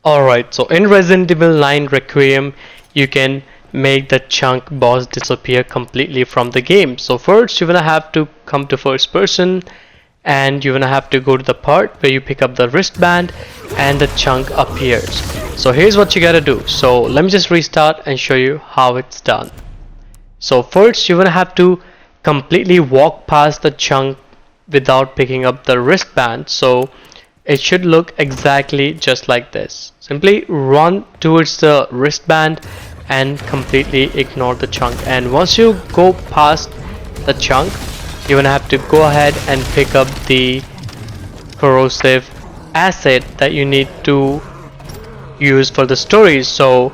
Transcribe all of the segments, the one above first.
Alright, so in Resident Evil 9 Requiem, you can make the chunk boss disappear completely from the game. So first you're gonna have to come to first person, and you're gonna have to go to the part where you pick up the wristband and the chunk appears. So here's what you gotta do. So let me just restart and show you how it's done. So first you're gonna have to completely walk past the chunk without picking up the wristband. So it should look exactly just like this. Simply run towards the wristband and completely ignore the chunk. And once you go past the chunk, you're gonna have to go ahead and pick up the corrosive acid that you need to use for the story. So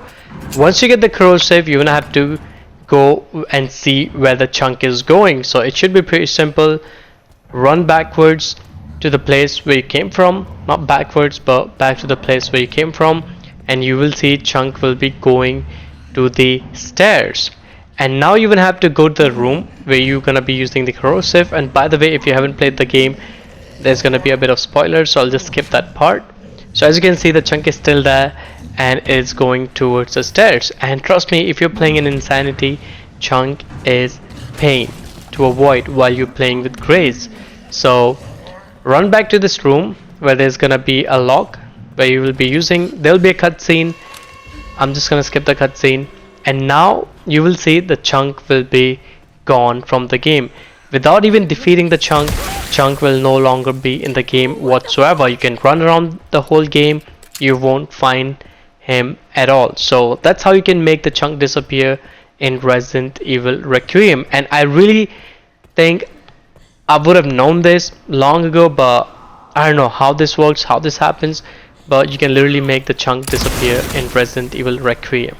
once you get the corrosive, you're gonna have to go and see where the chunk is going. So it should be pretty simple. Run backwards to the place where you came from, not backwards but back to the place where you came from, and you will see chunk will be going to the stairs. And now you're gonna have to go to the room where you're gonna be using the corrosive. And by the way, if you haven't played the game, there's gonna be a bit of spoilers, so I'll just skip that part. So as you can see, the chunk is still there and it's going towards the stairs. And trust me, if you're playing in Insanity, chunk is pain to avoid while you're playing with Grace. So run back to this room where there's gonna be a lock where you will be using, there'll be a cutscene. I'm just gonna skip the cutscene, and now you will see the chunk will be gone from the game. Without even defeating the chunk will no longer be in the game whatsoever. You can run around the whole game, you won't find him at all. So that's how you can make the chunk disappear in Resident Evil Requiem. And I really think I would have known this long ago, but I don't know how this works, how this happens, but you can literally make the chunk disappear in Resident Evil Requiem.